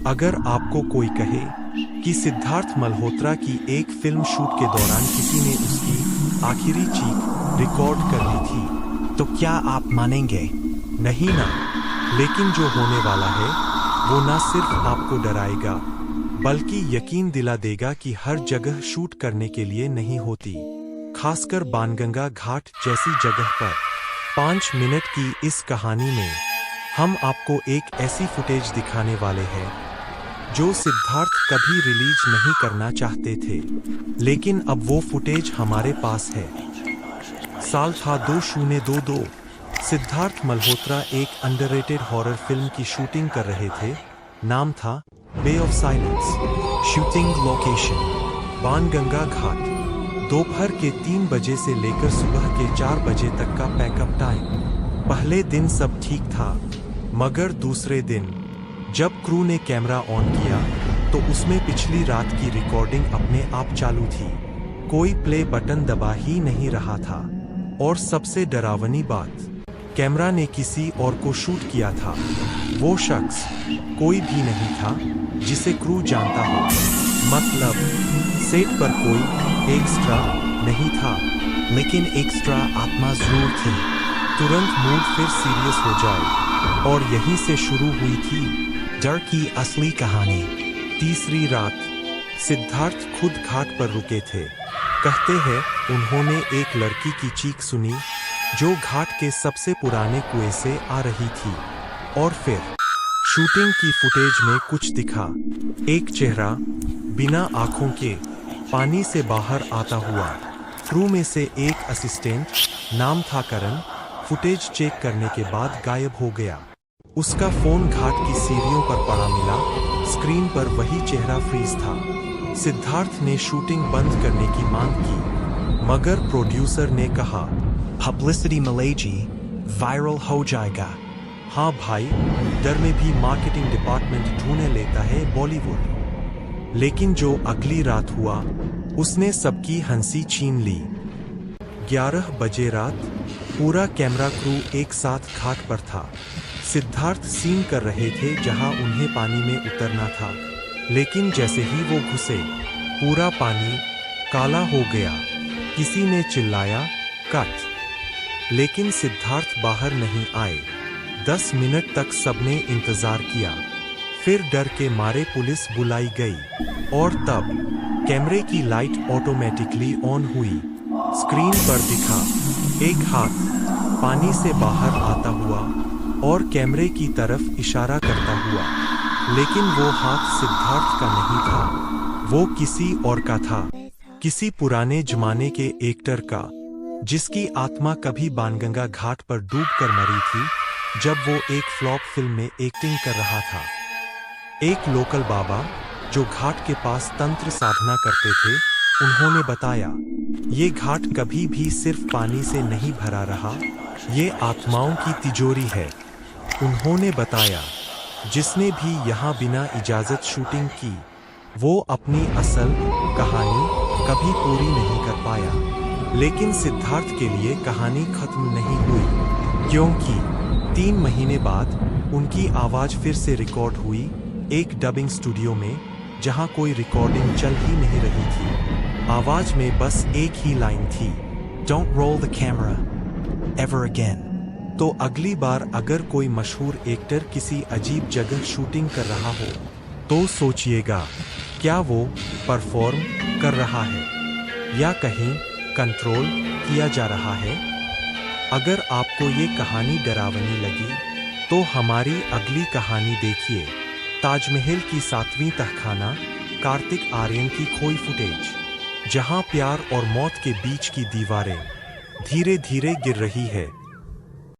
अगर आपको कोई कहे कि सिद्धार्थ मल्होत्रा की एक फिल्म शूट के दौरान किसी ने उसकी आखिरी चीख रिकॉर्ड कर ली थी, तो क्या आप मानेंगे? नहीं ना। लेकिन जो होने वाला है वो न सिर्फ आपको डराएगा बल्कि यकीन दिला देगा कि हर जगह शूट करने के लिए नहीं होती, खासकर बाणगंगा घाट जैसी जगह पर। 5 मिनट की इस कहानी में हम आपको एक ऐसी फुटेज दिखाने वाले हैं जो सिद्धार्थ कभी रिलीज नहीं करना चाहते थे, लेकिन अब वो फुटेज हमारे पास है। साल था 2022। सिद्धार्थ मल्होत्रा एक अंडररेटेड हॉरर फिल्म की शूटिंग कर रहे थे। नाम था bay of silence. Shooting location Banganga Ghat. दोपहर के 3 बजे से लेकर सुबह के 4 बजे तक का पैकअप टाइम। पहले दिन सब ठीक था, मगर दूसरे दिन जब क्रू ने कैमरा ऑन किया तो उसमें पिछली रात की रिकॉर्डिंग अपने आप चालू थी। कोई प्ले बटन दबा ही नहीं रहा था। और सबसे डरावनी बात, कैमरा ने किसी और को शूट किया था। वो शख्स कोई भी नहीं था जिसे क्रू जानता हो। मतलब सेट पर कोई एक्स्ट्रा नहीं था, लेकिन एक्स्ट्रा आत्मा जरूर थी। तुरंत मूड फिर सीरियस हो जाए और यहीं से शुरू हुई थी डर की असली कहानी। तीसरी रात सिद्धार्थ खुद घाट पर रुके थे। कहते हैं उन्होंने एक लड़की की चीख सुनी जो घाट के सबसे पुराने कुएं से आ रही थी। और फिर शूटिंग की फुटेज में कुछ दिखा। एक चेहरा बिना आंखों के पानी से बाहर आता हुआ। क्रू में से एक असिस्टेंट, नाम था करण, फुटेज चेक करने के बाद गायब हो गया। उसका फोन घाट की सीढ़ियों पर पड़ा मिला। स्क्रीन पर वही चेहरा फ्रीज था। सिद्धार्थ ने शूटिंग बंद करने की मांग की, मगर प्रोड्यूसर ने कहा पब्लिसिटी मिलेगी, वायरल हो जाएगा। हाँ भाई, डर में भी मार्केटिंग डिपार्टमेंट ढूंढे लेता है बॉलीवुड। लेकिन जो अगली रात हुआ उसने सबकी हंसी छीन ली। 11 बजे रात पूरा कैमरा क्रू एक साथ घाट पर था। सिद्धार्थ सीन कर रहे थे जहां उन्हें पानी में उतरना था, लेकिन जैसे ही वो घुसे पूरा पानी काला हो गया। किसी ने चिल्लाया कट, लेकिन सिद्धार्थ बाहर नहीं आए। 10 मिनट तक सबने इंतजार किया। फिर डर के मारे पुलिस बुलाई गई और तब कैमरे की लाइट ऑटोमेटिकली ऑन हुई। स्क्रीन पर दिखा एक हाथ पानी से बाहर आता हुआ और कैमरे की तरफ इशारा करता हुआ, लेकिन वो हाथ सिद्धार्थ का नहीं था। वो किसी और का था, किसी पुराने जमाने के एक्टर का, जिसकी आत्मा कभी बाणगंगा घाट पर डूबकर मरी थी जब वो एक फ्लॉप फिल्म में एक्टिंग कर रहा था। एक लोकल बाबा जो घाट के पास तंत्र साधना करते थे, उन्होंने बताया ये घाट कभी भी सिर्फ पानी से नहीं भरा रहा, ये आत्माओं की तिजोरी है। उन्होंने बताया जिसने भी यहाँ बिना इजाजत शूटिंग की वो अपनी असल कहानी कभी पूरी नहीं कर पाया। लेकिन सिद्धार्थ के लिए कहानी खत्म नहीं हुई, क्योंकि 3 महीने बाद उनकी आवाज फिर से रिकॉर्ड हुई एक डबिंग स्टूडियो में, जहां कोई रिकॉर्डिंग चल ही नहीं रही थी। आवाज में बस एक ही लाइन थी, don't roll the camera ever again. तो अगली बार अगर कोई मशहूर एक्टर किसी अजीब जगह शूटिंग कर रहा हो तो सोचिएगा, क्या वो परफॉर्म कर रहा है या कहीं कंट्रोल किया जा रहा है। अगर आपको ये कहानी डरावनी लगी तो हमारी अगली कहानी देखिए, ताजमहल की 7वीं तहखाना, कार्तिक आर्यन की खोई फुटेज, जहां प्यार और मौत के बीच की दीवारें धीरे धीरे गिर रही है।